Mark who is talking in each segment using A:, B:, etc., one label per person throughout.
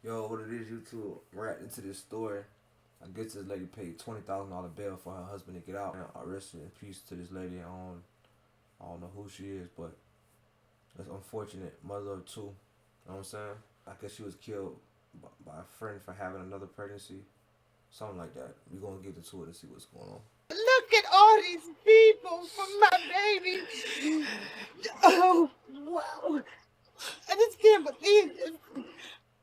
A: Yo, what it is, YouTube? Right into this story. I guess this lady paid $20,000 bail for her husband to get out. And I rest in peace to this lady. I don't know who she is, but it's unfortunate. Mother of two. You know what I'm saying? I guess she was killed by a friend for having another pregnancy. Something like that. We're gonna get into it and see what's going on.
B: Look at all these people for my baby. Oh, wow. I just can't believe it.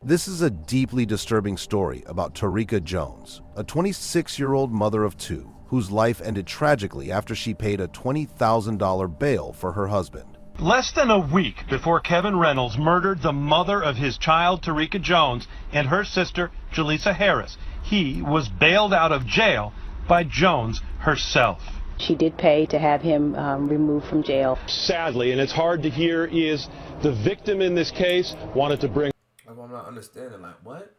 C: This is a deeply disturbing story about Tarika Jones, a 26-year-old mother of two whose life ended tragically after she paid a $20,000 bail for her husband.
D: Less than a week before Kevin Reynolds murdered the mother of his child, Tarika Jones, and her sister, Jaleesa Harris, he was bailed out of jail by Jones herself.
E: She did pay to have him removed from jail.
F: Sadly, and it's hard to hear, is the victim in this case wanted to bring.
A: I'm not understanding. Like, what?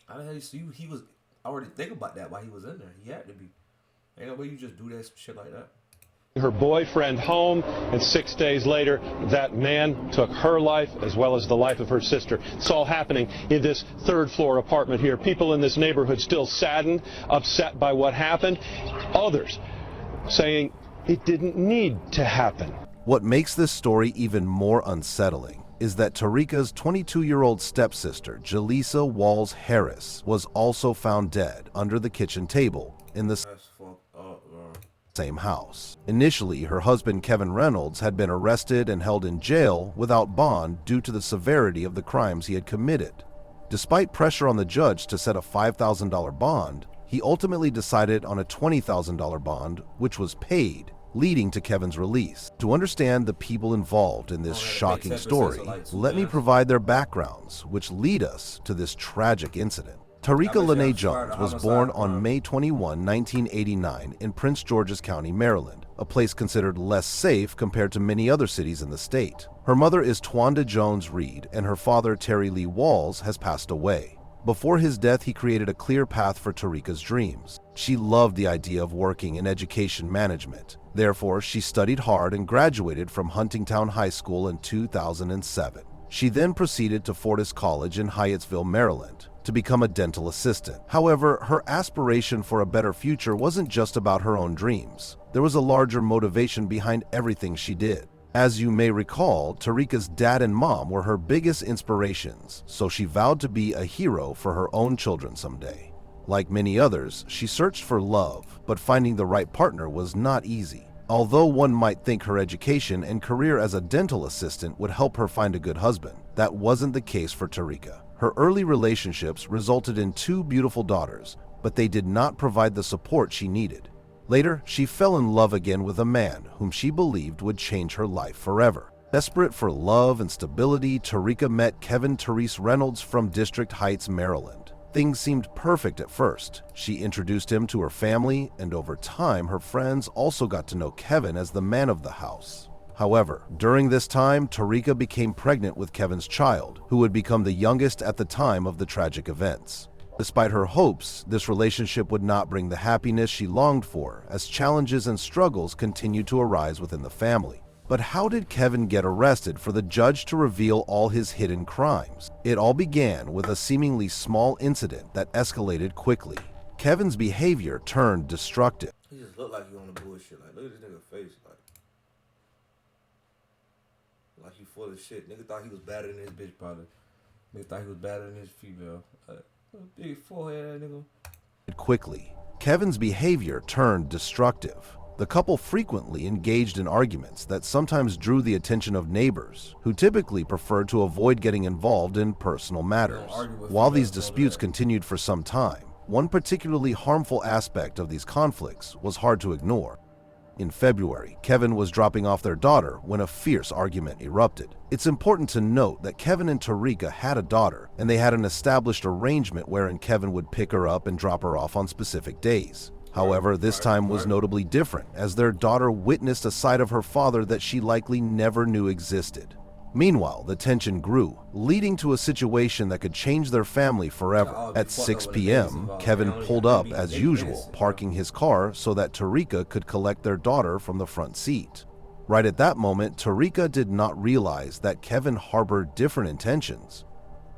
A: How the hell he was already think about that while he was in there? He had to be. Ain't no way you just do that shit like that.
F: Her boyfriend home, and 6 days later, that man took her life as well as the life of her sister. It's all happening in this third-floor apartment here. People in this neighborhood still saddened, upset by what happened. Others saying it didn't need to happen.
C: What makes this story even more unsettling is that Tarika's 22-year-old stepsister, Jaleesa Walls Harris, was also found dead under the kitchen table in the same house. Initially, her husband Kevin Reynolds had been arrested and held in jail without bond due to the severity of the crimes he had committed. Despite pressure on the judge to set a $5,000 bond, he ultimately decided on a $20,000 bond, which was paid, leading to Kevin's release. To understand the people involved in this shocking story, let me provide their backgrounds, which lead us to this tragic incident. Tarika Lene Jones was born on May 21, 1989 in Prince George's County, Maryland, a place considered less safe compared to many other cities in the state. Her mother is Twanda Jones Reed, and her father, Terry Lee Walls, has passed away. Before his death, he created a clear path for Tarika's dreams. She loved the idea of working in education management. Therefore, she studied hard and graduated from Huntingtown High School in 2007. She then proceeded to Fortis College in Hyattsville, Maryland, to become a dental assistant. However, her aspiration for a better future wasn't just about her own dreams. There was a larger motivation behind everything she did. As you may recall, Tarika's dad and mom were her biggest inspirations, so she vowed to be a hero for her own children someday. Like many others, she searched for love, but finding the right partner was not easy. Although one might think her education and career as a dental assistant would help her find a good husband, that wasn't the case for Tarika. Her early relationships resulted in two beautiful daughters, but they did not provide the support she needed. Later, she fell in love again with a man whom she believed would change her life forever. Desperate for love and stability, Tarika met Kevin Therese Reynolds from District Heights, Maryland. Things seemed perfect at first. She introduced him to her family, and over time, her friends also got to know Kevin as the man of the house. However, during this time, Tarika became pregnant with Kevin's child, who would become the youngest at the time of the tragic events. Despite her hopes, this relationship would not bring the happiness she longed for, as challenges and struggles continued to arise within the family. But how did Kevin get arrested for the judge to reveal all his hidden crimes? It all began with a seemingly small incident that escalated quickly. Kevin's behavior turned destructive.
A: He just looked like he on the bullshit. Like, look at this nigga face. Like he full of shit. Nigga thought he was better than his bitch, probably. Nigga thought he was better than his female. Big forehead, nigga.
C: Quickly, Kevin's behavior turned destructive. The couple frequently engaged in arguments that sometimes drew the attention of neighbors, who typically preferred to avoid getting involved in personal matters. While these disputes continued for some time, one particularly harmful aspect of these conflicts was hard to ignore. In February, Kevin was dropping off their daughter when a fierce argument erupted. It's important to note that Kevin and Tarika had a daughter, and they had an established arrangement wherein Kevin would pick her up and drop her off on specific days. However, this time was notably different, as their daughter witnessed a side of her father that she likely never knew existed. Meanwhile, the tension grew, leading to a situation that could change their family forever. At 6 p.m., Kevin pulled up as usual, parking his car so that Tarika could collect their daughter from the front seat. Right at that moment, Tarika did not realize that Kevin harbored different intentions.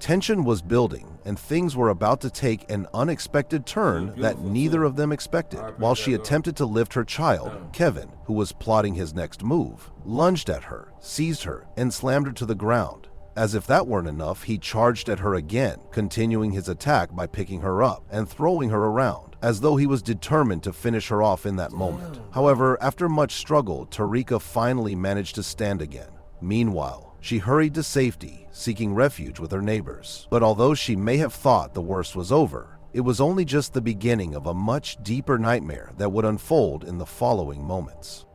C: Tension was building, and things were about to take an unexpected turn that neither of them expected. While she attempted to lift her child, Kevin, who was plotting his next move, lunged at her, seized her, and slammed her to the ground. As if that weren't enough, he charged at her again, continuing his attack by picking her up and throwing her around, as though he was determined to finish her off in that moment. However, after much struggle, Tarika finally managed to stand again. Meanwhile, she hurried to safety, seeking refuge with her neighbors. But although she may have thought the worst was over, it was only just the beginning of a much deeper nightmare that would unfold in the following moments.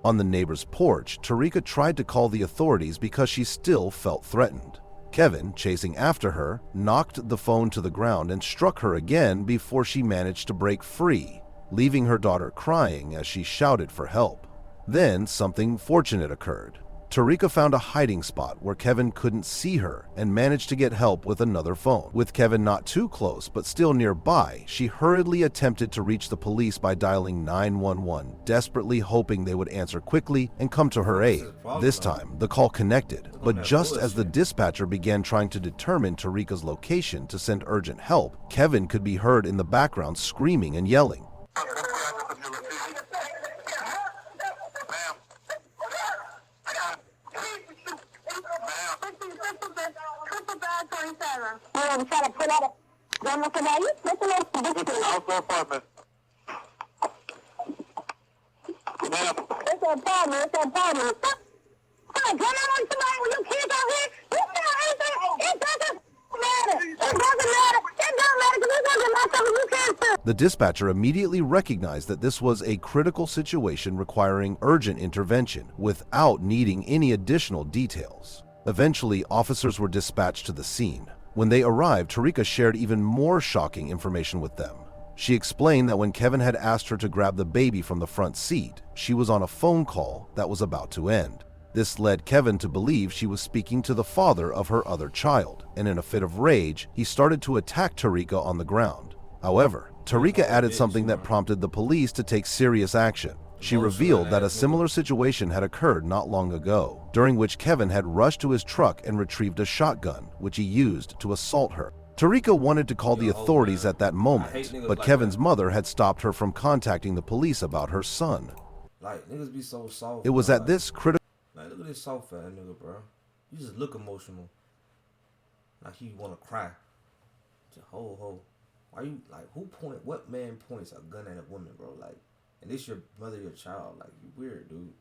C: On the neighbor's porch, Tarika tried to call the authorities because she still felt threatened. Kevin, chasing after her, knocked the phone to the ground and struck her again before she managed to break free, leaving her daughter crying as she shouted for help. Then something fortunate occurred. Tarika found a hiding spot where Kevin couldn't see her and managed to get help with another phone. With Kevin not too close but still nearby, she hurriedly attempted to reach the police by dialing 911, desperately hoping they would answer quickly and come to her aid. This time, the call connected, but just as the dispatcher began trying to determine Tarika's location to send urgent help, Kevin could be heard in the background screaming and yelling. The dispatcher immediately recognized that this was a critical situation requiring urgent intervention without needing any additional details. Eventually, officers were dispatched to the scene. When they arrived, Tarika shared even more shocking information with them. She explained that when Kevin had asked her to grab the baby from the front seat, she was on a phone call that was about to end. This led Kevin to believe she was speaking to the father of her other child, and in a fit of rage, he started to attack Tarika on the ground. However, Tarika added something that prompted the police to take serious action. She revealed that a similar situation had occurred not long ago, during which Kevin had rushed to his truck and retrieved a shotgun, which he used to assault her. Tarika wanted to call the authorities at that moment, but Kevin's mother had stopped her from contacting the police about her son.
A: Like, niggas be so soft.
C: It was at this critical...
A: Like, look at this soft ass nigga, bro. You just look emotional. Like, he wanna cry. Just ho. Why you, like, what man points a gun at a woman, bro? Like, and this your mother, your child. Like, you weird, dude.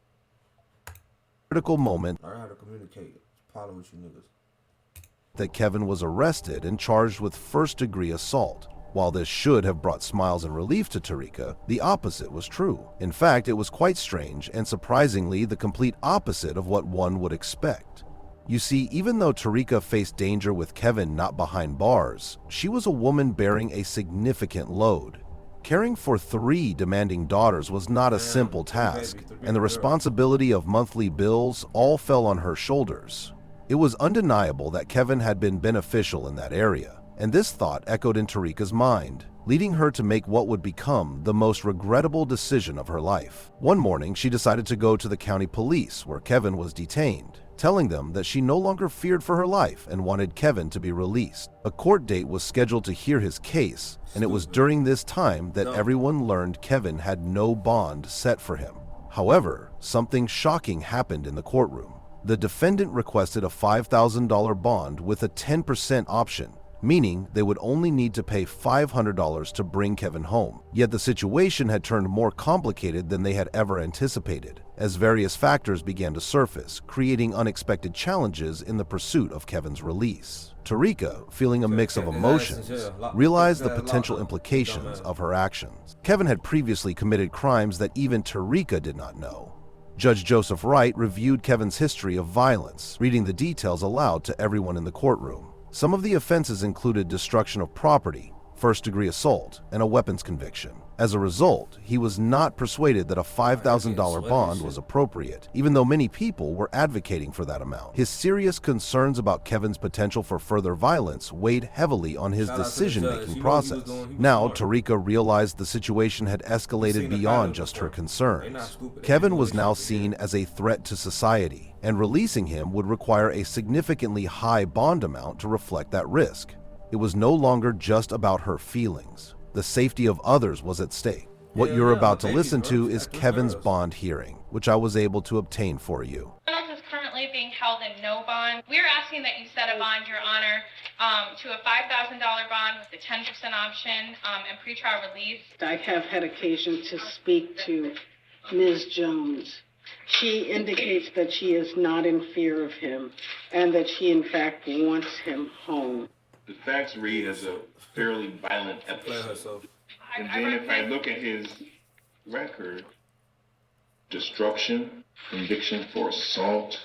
C: Critical moment.
A: Learn how to communicate. It's a problem with you niggas.
C: That Kevin was arrested and charged with first-degree assault. While this should have brought smiles and relief to Tarika, the opposite was true. In fact, it was quite strange and surprisingly the complete opposite of what one would expect. You see, even though Tarika faced danger with Kevin not behind bars, she was a woman bearing a significant load. Caring for 3 demanding daughters was not a simple task, and the responsibility of monthly bills all fell on her shoulders. It was undeniable that Kevin had been beneficial in that area, and this thought echoed in Tarika's mind, leading her to make what would become the most regrettable decision of her life. One morning, she decided to go to the county police where Kevin was detained, telling them that she no longer feared for her life and wanted Kevin to be released. A court date was scheduled to hear his case, and it was during this time that everyone learned Kevin had no bond set for him. However, something shocking happened in the courtroom. The defendant requested a $5,000 bond with a 10% option, meaning they would only need to pay $500 to bring Kevin home. Yet the situation had turned more complicated than they had ever anticipated, as various factors began to surface, creating unexpected challenges in the pursuit of Kevin's release. Tarika, feeling a mix of emotions, realized the potential implications of her actions. Kevin had previously committed crimes that even Tarika did not know. Judge Joseph Wright reviewed Kevin's history of violence, reading the details aloud to everyone in the courtroom. Some of the offenses included destruction of property, first-degree assault, and a weapons conviction. As a result, he was not persuaded that a $5,000 bond was appropriate, even though many people were advocating for that amount. His serious concerns about Kevin's potential for further violence weighed heavily on his decision-making process. Now, Tarika realized the situation had escalated beyond just her concerns. Kevin was now seen as a threat to society, and releasing him would require a significantly high bond amount to reflect that risk. It was no longer just about her feelings. The safety of others was at stake. What you're about to listen to is Kevin's bond hearing, which I was able to obtain for you.
G: Reynolds is currently being held in no bond. We're asking that you set a bond, Your Honor, to a $5,000 bond with a 10% option and pretrial release.
B: I have had occasion to speak to Ms. Jones. She indicates that she is not in fear of him and that she, in fact, wants him home.
H: The facts read as a fairly violent episode. And then if I look at his record, destruction, conviction for assault,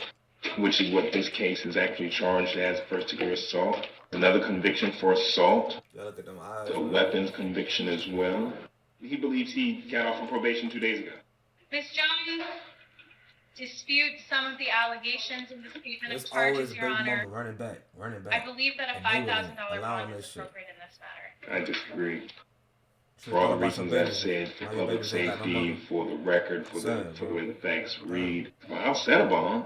H: which is what this case is actually charged as, first-degree assault. Another conviction for assault, a weapons conviction as well. He believes he got off on probation 2 days ago.
G: Ms. Jones disputes some of the allegations in the statement of charges, Your Honor.
A: Running back.
G: I believe that a $5,000 bond is appropriate in this matter.
H: I disagree. For all the reasons I've said, for public safety, for the record, for the way the facts read, I'll set a bond.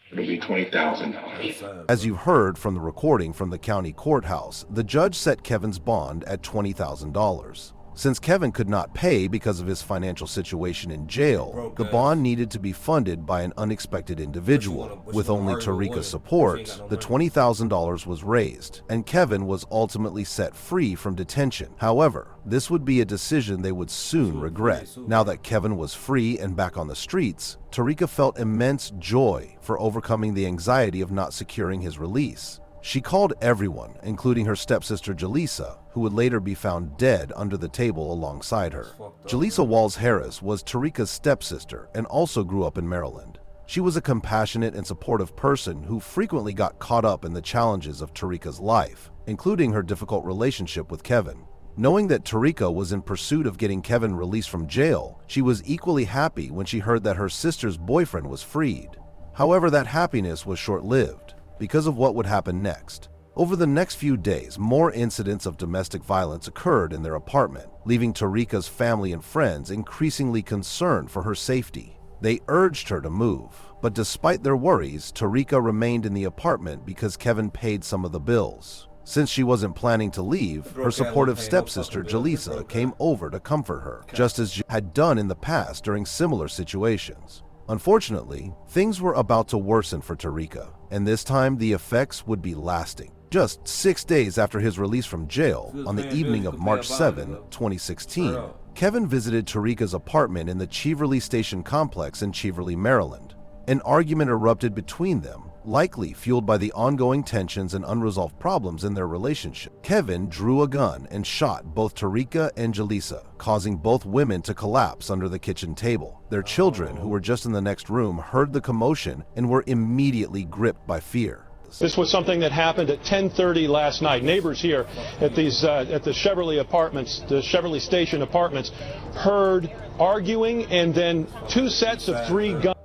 H: It'll be $20,000.
C: As you heard from the recording from the county courthouse, the judge set Kevin's bond at $20,000. Since Kevin could not pay because of his financial situation in jail, the bond needed to be funded by an unexpected individual. With only Tarika's support, the $20,000 was raised, and Kevin was ultimately set free from detention. However, this would be a decision they would soon regret. Now that Kevin was free and back on the streets, Tarika felt immense joy for overcoming the anxiety of not securing his release. She called everyone, including her stepsister Jaleesa, who would later be found dead under the table alongside her. Jaleesa Walls Harris was Tarika's stepsister and also grew up in Maryland. She was a compassionate and supportive person who frequently got caught up in the challenges of Tarika's life, including her difficult relationship with Kevin. Knowing that Tarika was in pursuit of getting Kevin released from jail, she was equally happy when she heard that her sister's boyfriend was freed. However, that happiness was short-lived because of what would happen next. Over the next few days, more incidents of domestic violence occurred in their apartment, leaving Tarika's family and friends increasingly concerned for her safety. They urged her to move, but despite their worries, Tarika remained in the apartment because Kevin paid some of the bills. Since she wasn't planning to leave, her supportive stepsister Jaleesa came over to comfort her, just as she had done in the past during similar situations. Unfortunately, things were about to worsen for Tarika, and this time the effects would be lasting. Just 6 days after his release from jail, on the evening of March 7, 2016, Kevin visited Tarika's apartment in the Cheverly Station complex in Cheverly, Maryland. An argument erupted between them, likely fueled by the ongoing tensions and unresolved problems in their relationship. Kevin drew a gun and shot both Tarika and Jaleesa, causing both women to collapse under the kitchen table. Their children, who were just in the next room, heard the commotion and were immediately gripped by fear.
F: This was something that happened at 10:30 last night. Neighbors here at the Cheverly apartments, the Cheverly Station apartments, heard arguing and then 2 sets of 3 guns.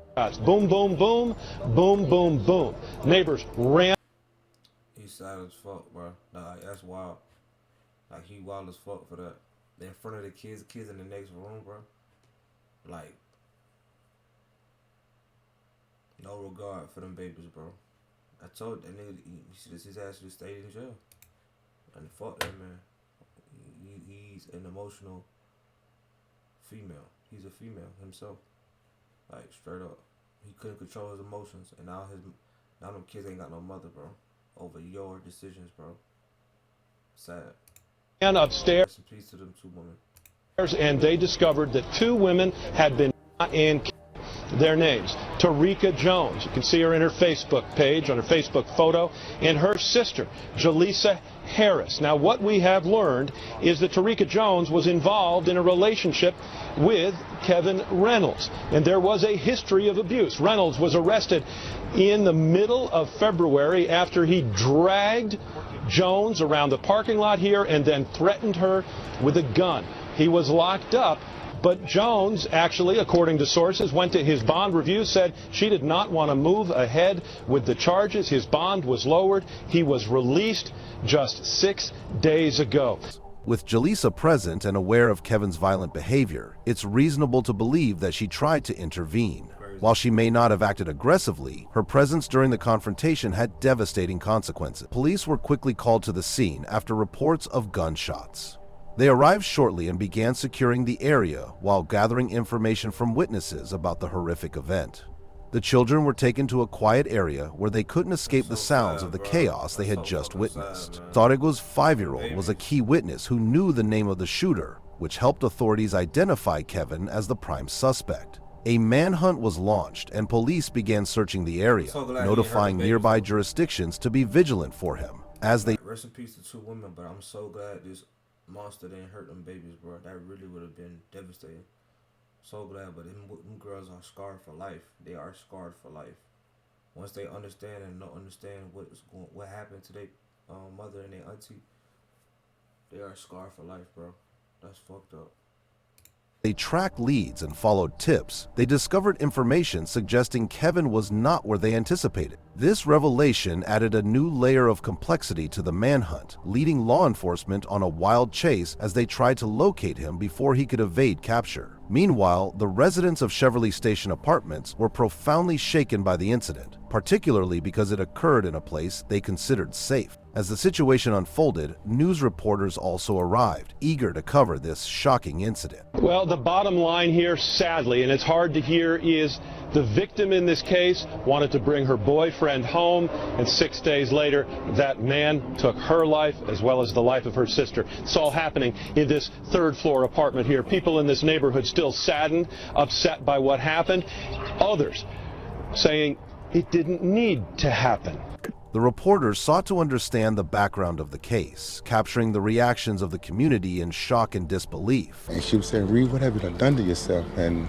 F: Boom, boom, boom, boom, boom, boom. Neighbors ran.
A: He's sad as fuck, bro. Nah, that's wild. Like, he wild as fuck for that. In front of the kids in the next room, bro. Like, no regard for them babies, bro. I told that nigga his ass should have stayed in jail. And fuck that man. He's an emotional female. He's a female himself. Like, straight up. He couldn't control his emotions, and now them kids ain't got no mother, bro. Over your decisions, bro. Sad.
F: And upstairs.
A: Rest in peace to them 2 women.
F: And they discovered that 2 women had been shot and killed. Their names: Tarika Jones, you can see her in her Facebook page, on her Facebook photo, and her sister, Jaleesa Harris. Now, what we have learned is that Tarika Jones was involved in a relationship with Kevin Reynolds, and there was a history of abuse. Reynolds was arrested in the middle of February after he dragged Jones around the parking lot here and then threatened her with a gun. He was locked up, but Jones actually, according to sources, went to his bond review, said she did not want to move ahead with the charges. His bond was lowered. He was released just 6 days ago.
C: With Jaleesa present and aware of Kevin's violent behavior, it's reasonable to believe that she tried to intervene. While she may not have acted aggressively, her presence during the confrontation had devastating consequences. Police were quickly called to the scene after reports of gunshots. They arrived shortly and began securing the area while gathering information from witnesses about the horrific event. The children were taken to a quiet area where they couldn't escape the sounds of the chaos they had just witnessed. Thorigo's 5-year-old was a key witness who knew the name of the shooter, which helped authorities identify Kevin as the prime suspect. A manhunt was launched and police began searching the area, notifying nearby jurisdictions to be vigilant for him. As they
A: Rest in peace to 2 women, but I'm so glad this monster didn't hurt them babies, bro. That really would have been devastating. So glad, but them girls are scarred for life. They are scarred for life. Once they understand and don't understand what happened to their mother and their auntie, they are scarred for life, bro. That's fucked up.
C: They tracked leads and followed tips. They discovered information suggesting Kevin was not where they anticipated. This revelation added a new layer of complexity to the manhunt, leading law enforcement on a wild chase as they tried to locate him before he could evade capture. Meanwhile, the residents of Cheverly Station Apartments were profoundly shaken by the incident, particularly because it occurred in a place they considered safe. As the situation unfolded, news reporters also arrived, eager to cover this shocking incident.
F: Well, the bottom line here, sadly, and it's hard to hear, is the victim in this case wanted to bring her boyfriend home, and 6 days later, that man took her life as well as the life of her sister. It's all happening in this 3rd-floor apartment here. People in this neighborhood still saddened, upset by what happened. Others saying it didn't need to happen.
C: The reporters sought to understand the background of the case, capturing the reactions of the community in shock and disbelief.
I: And she was saying, "Reed, what have you done to yourself?" And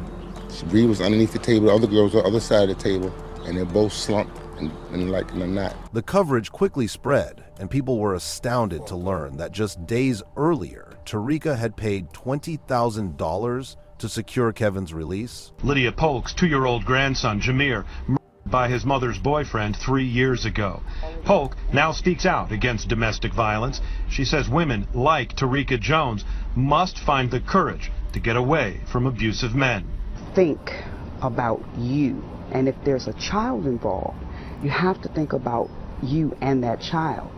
I: Reed was underneath the table, the other girls on the other side of the table, and they're both slumped and like in a knot.
C: The coverage quickly spread, and people were astounded to learn that just days earlier, Tarika had paid $20,000 to secure Kevin's release.
D: Lydia Polk's 2-year-old grandson, Jameer, murdered by his mother's boyfriend 3 years ago. Polk now speaks out against domestic violence. She says women like Tarika Jones must find the courage to get away from abusive men.
J: Think about you, and if there's a child involved, you have to think about you and that child.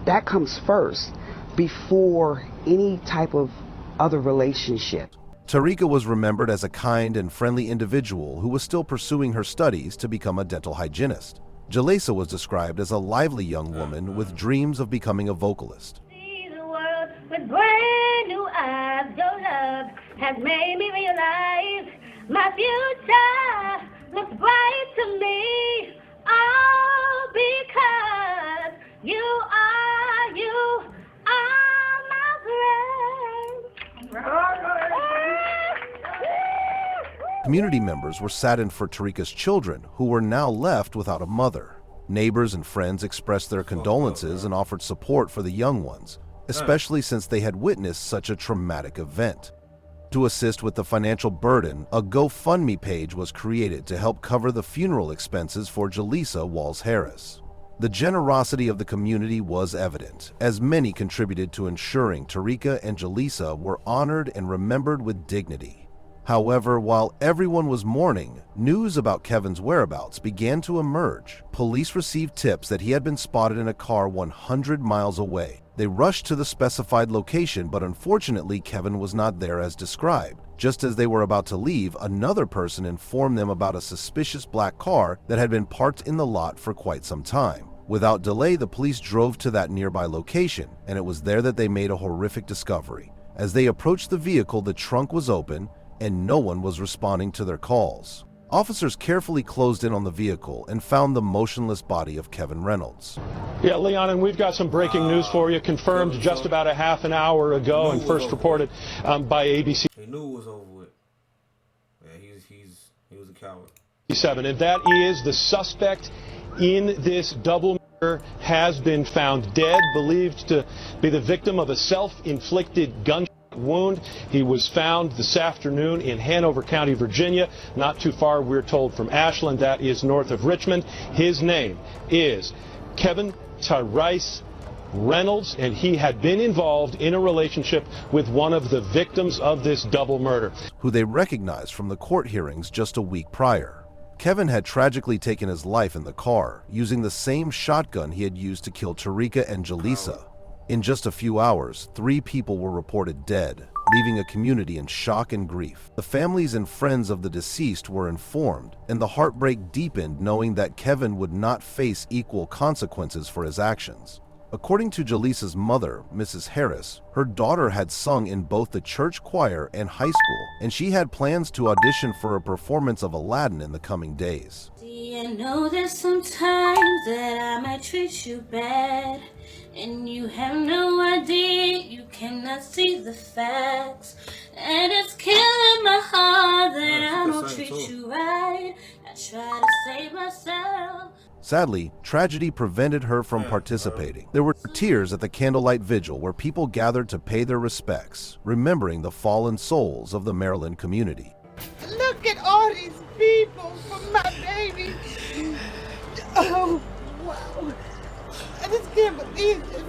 J: That comes first before any type of other relationship.
C: Tarika was remembered as a kind and friendly individual who was still pursuing her studies to become a dental hygienist. Jalesa was described as a lively young woman with dreams of becoming a vocalist.
K: See the world with brand new eyes. Your love has made me realize my future looks bright to me. All because you are my friend.
C: Community members were saddened for Tarika's children, who were now left without a mother. Neighbors and friends expressed their condolences and offered support for the young ones, especially since they had witnessed such a traumatic event. To assist with the financial burden, a GoFundMe page was created to help cover the funeral expenses for Jalisa Walls Harris. The generosity of the community was evident, as many contributed to ensuring Tarika and Jalisa were honored and remembered with dignity. However, while everyone was mourning, news about Kevin's whereabouts began to emerge. Police received tips that he had been spotted in a car 100 miles away. They rushed to the specified location, but unfortunately Kevin was not there as described. Just as they were about to leave, another person informed them about a suspicious black car that had been parked in the lot for quite some time. Without delay, the police drove to that nearby location, and it was there that they made a horrific discovery. As they approached the vehicle, the trunk was open, and no one was responding to their calls. Officers carefully closed in on the vehicle and found the motionless body of Kevin Reynolds.
F: Yeah, Leon, and we've got some breaking news for you, confirmed just about a half an hour ago and first reported by ABC.
A: He knew it was over with. Yeah, he was a coward.
F: 7, and that is the suspect in this double murder has been found dead, believed to be the victim of a self-inflicted gunshot wound. He was found this afternoon in Hanover County, Virginia, not too far, we're told, from Ashland. That is north of Richmond. His name is Kevin Tyrese Reynolds, and he had been involved in a relationship with one of the victims of this double murder,
C: who they recognized from the court hearings just a week prior. Kevin had tragically taken his life in the car, using the same shotgun he had used to kill Tarika and Jaleesa. In just a few hours, 3 people were reported dead, leaving a community in shock and grief. The families and friends of the deceased were informed, and the heartbreak deepened knowing that Kevin would not face equal consequences for his actions. According to Jaleesa's mother, Mrs. Harris, her daughter had sung in both the church choir and high school, and she had plans to audition for a performance of Aladdin in the coming days.
L: Do you know that sometimes that I might treat you bad, and you have no idea, you cannot see the facts, and it's killing my heart that I don't treat you right. I try to save myself.
C: Sadly, tragedy prevented her from participating. There were tears at the candlelight vigil where people gathered to pay their respects, remembering the fallen souls of the Maryland community.
M: Look at all these people for my baby. Oh, wow. I just can't believe it.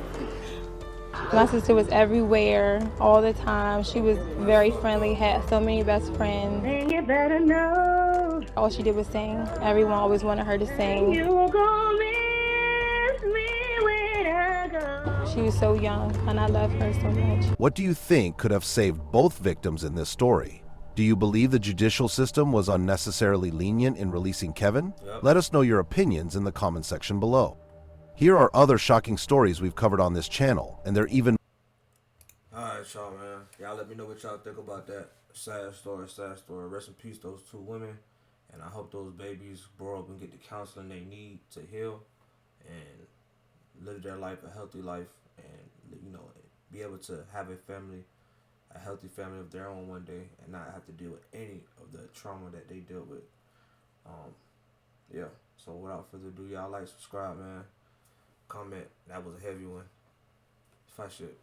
N: My sister was everywhere all the time. She was very friendly, had so many best friends.
K: And you better know.
N: All she did was sing. Everyone always wanted her to sing.
K: You gon' miss me when I go.
N: She was so young, and I love her so much.
C: What do you think could have saved both victims in this story? Do you believe the judicial system was unnecessarily lenient in releasing Kevin? Let us know your opinions in the comment section below. Here are other shocking stories we've covered on this channel, and they're even...
A: Alright, y'all, man. Y'all let me know what y'all think about that. Sad story, sad story. Rest in peace, those 2 women. And I hope those babies grow up and get the counseling they need to heal and live their life, a healthy life, and, you know, be able to have a family, a healthy family of their own one day, and not have to deal with any of the trauma that they dealt with. Yeah. So without further ado, y'all like, subscribe, man. Comment. That was a heavy one. If I should